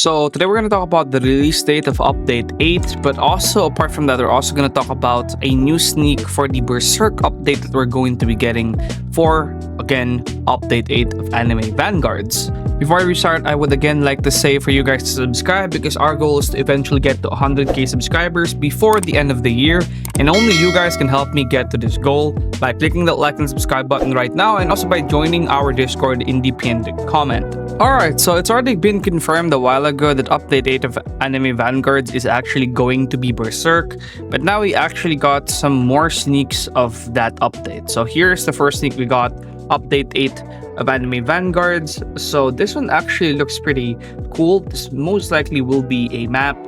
So today we're going to talk about the release date of Update 8, but also apart from that, we're also going to talk about a new sneak for the Berserk update that we're going to be getting for, again, Update 8 of Anime Vanguards. Before we start, I would again like to say for you guys to subscribe because our goal is to eventually get to 100k subscribers before the end of the year, and only you guys can help me get to this goal by clicking that like and subscribe button right now, and also by joining our Discord in the pinned comment. Alright, so it's already been confirmed a while ago that Update 8 of Anime Vanguards is actually going to be Berserk, but now we actually got some more sneaks of that update. So here's the first sneak we got, Update 8 of Anime Vanguards. So this one actually looks pretty cool. This most likely will be a map.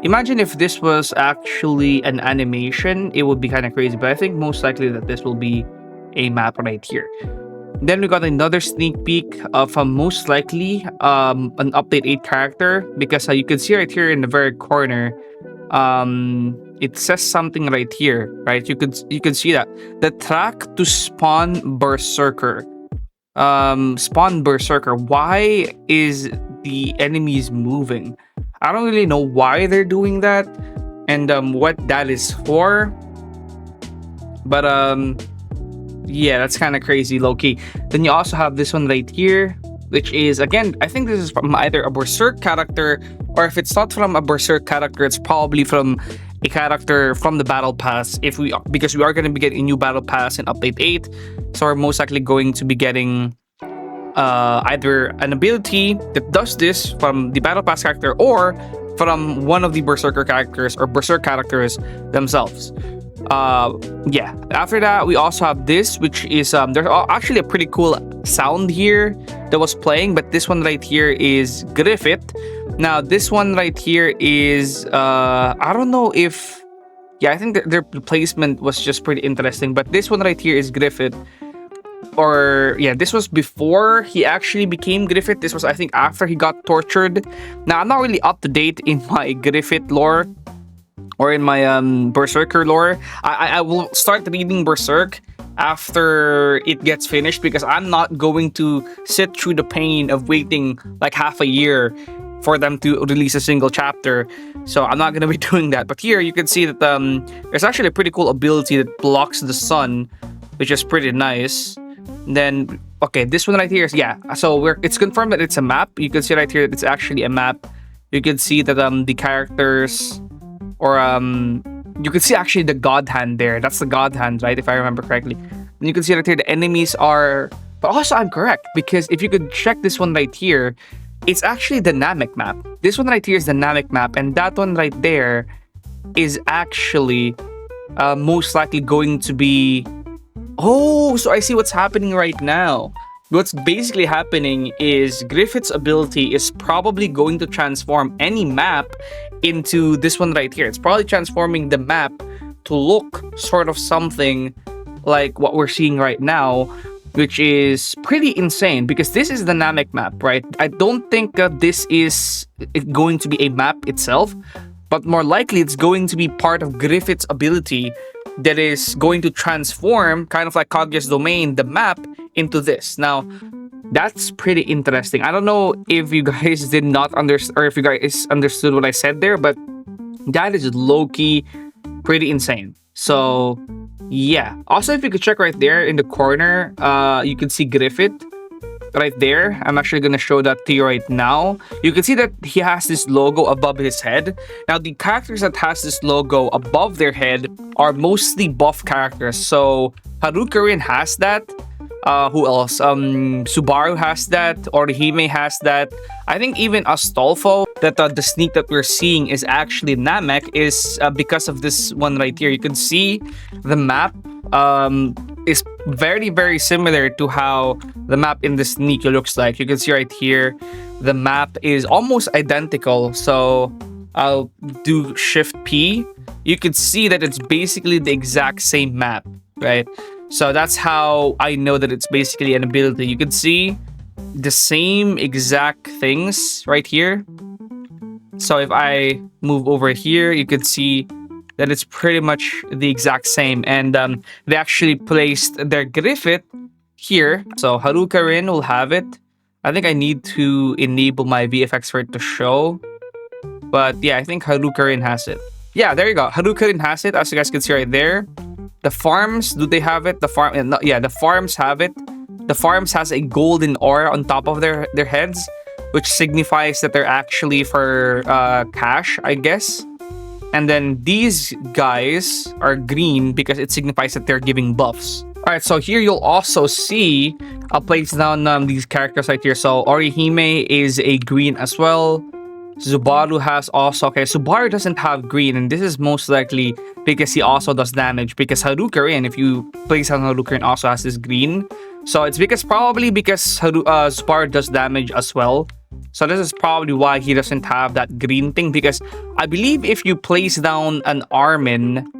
Imagine if this was actually an animation, it would be kind of crazy, but I think most likely that this will be a map right here. Then we got another sneak peek of most likely an Update 8 character, because you can see right here in the very corner, it says something right here, right? You can see that the track to spawn Berserker. Spawn Berserker. Why is the enemies moving? I don't really know why they're doing that and what that is for, but yeah, that's kind of crazy, low-key. Then you also have this one right here, which is, again, I think this is from either a Berserk character, or if it's not from a Berserk character, it's probably from a character from the Battle Pass, because we are going to be getting a new Battle Pass in Update 8, so we're most likely going to be getting either an ability that does this from the Battle Pass character, or from one of the Berserker characters, or Berserk characters themselves. Yeah, after that we also have this, which is there's actually a pretty cool sound here that was playing, but this one right here is Griffith. Now this one right here is I don't know if, yeah, I think their placement was just pretty interesting, but this one right here is Griffith, or yeah, this was before he actually became Griffith. This was, I think, after he got tortured. Now I'm not really up to date in my Griffith lore or in my Berserker lore. I will start reading Berserk after it gets finished, because I'm not going to sit through the pain of waiting like half a year for them to release a single chapter. So I'm not going to be doing that. But here you can see that there's actually a pretty cool ability that blocks the sun, which is pretty nice. And then, okay, this one right here is, yeah, so it's confirmed that it's a map. You can see right here that it's actually a map. You can see that the characters, or you can see actually the god hand there. That's the god hand, right, if I remember correctly. And you can see right here the enemies are, but also I'm correct, because if you could check this one right here, it's actually dynamic map. This one right here is dynamic map, and that one right there is actually most likely going to be, oh, so I see what's happening right now. What's basically happening is Griffith's ability is probably going to transform any map into this one right here. It's probably transforming the map to look sort of something like what we're seeing right now, which is pretty insane, because this is dynamic map, right? I don't think this is going to be a map itself, but more likely it's going to be part of Griffith's ability that is going to transform, kind of like Kaguya's domain, the map into this. Now, that's pretty interesting. I don't know if you guys did not understand, or if you guys understood what I said there, but that is low-key pretty insane. So yeah, also if you could check right there in the corner, you can see Griffith right there. I'm actually gonna show that to you right now. You can see that he has this logo above his head. Now the characters that has this logo above their head are mostly buff characters. So Haruka has that. Who else? Subaru has that. Orihime has that. I think even Astolfo, that the sneak that we're seeing is actually Namek, is because of this one right here. You can see the map is very, very similar to how the map in the sneak looks like. You can see right here, the map is almost identical. So I'll do Shift P. You can see that it's basically the exact same map, right? So that's how I know that it's basically an ability. You can see the same exact things right here. So if I move over here, you can see that it's pretty much the exact same. And they actually placed their Griffith here. So Haruka will have it. I think I need to enable my VFX for it to show. But yeah, I think Harukarin has it. Yeah, there you go. Harukarin has it, as you guys can see right there. The farms, do they have it? The farms have it. The farms has a golden aura on top of their heads, which signifies that they're actually for cash, I guess. And then these guys are green because it signifies that they're giving buffs. Alright, so here you'll also see, I'll place down these characters right here. So Orihime is a green as well. Subaru has also, okay, Subaru doesn't have green, and this is most likely because he also does damage, because Harukarin, if you place on Harukarin, also has this green. So it's probably because Subaru does damage as well. So this is probably why he doesn't have that green thing, because I believe if you place down an Armin,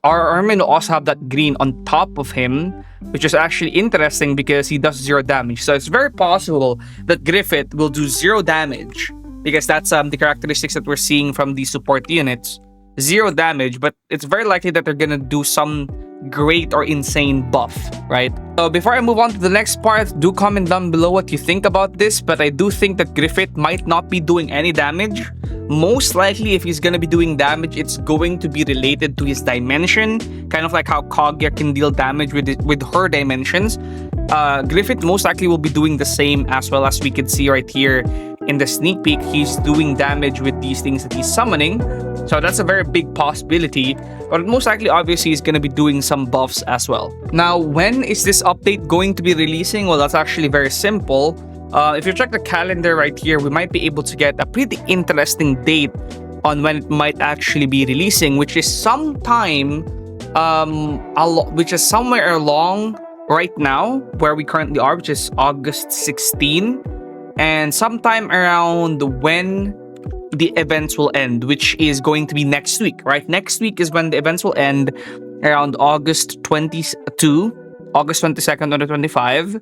Armin will also have that green on top of him, which is actually interesting because he does 0 damage. So it's very possible that Griffith will do 0 damage, because that's the characteristics that we're seeing from the support units. 0 damage, but it's very likely that they're gonna do some great or insane buff, right? So before I move on to the next part, do comment down below what you think about this, but I do think that Griffith might not be doing any damage. Most likely, if he's gonna be doing damage, it's going to be related to his dimension, kind of like how Kaguya can deal damage with her dimensions. Griffith most likely will be doing the same, as well, as we can see right here in the sneak peek. He's doing damage with these things that he's summoning, so that's a very big possibility. But most likely, obviously, he's going to be doing some buffs as well. Now, when is this update going to be releasing? Well, that's actually very simple. If you check the calendar right here, we might be able to get a pretty interesting date on when it might actually be releasing, which is sometime, which is somewhere along right now where we currently are, which is August 16, and sometime around when the events will end, which is going to be next week, right? Next week is when the events will end, around August 22, August 22nd, 2025.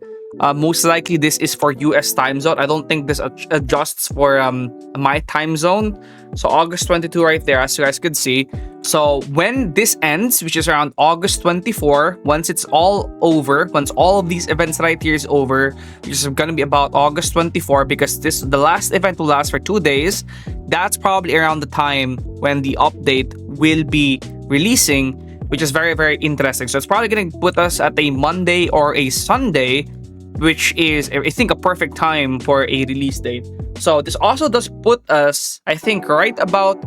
Most likely this is for US time zone. I don't think this adjusts for my time zone. So August 22 right there, as you guys could see. So when this ends, which is around August 24, once it's all over, once all of these events right here is over, which is going to be about August 24, because the last event will last for 2 days, that's probably around the time when the update will be releasing, which is very, very interesting. So it's probably going to put us at a Monday or a Sunday, which is, I think, a perfect time for a release date. So this also does put us, I think, right about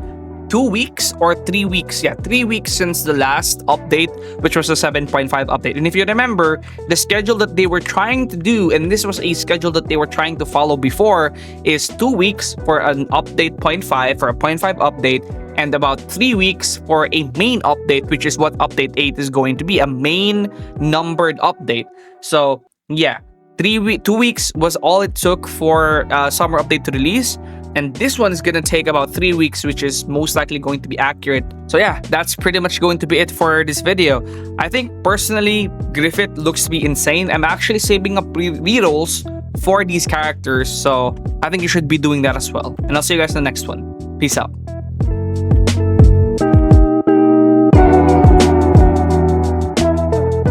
2 weeks or 3 weeks. Yeah, 3 weeks since the last update, which was a 7.5 update. And if you remember, the schedule that they were trying to do, and this was a schedule that they were trying to follow before, is 2 weeks for an update 0.5, for a 0.5 update, and about 3 weeks for a main update, which is what update 8 is going to be, a main numbered update. So yeah, 2 weeks was all it took for summer update to release, and this one is gonna take about 3 weeks, which is most likely going to be accurate. So yeah, that's pretty much going to be it for this video. I think personally, Griffith looks to be insane. I'm actually saving up rerolls for these characters, so I think you should be doing that as well. And I'll see you guys in the next one. Peace out.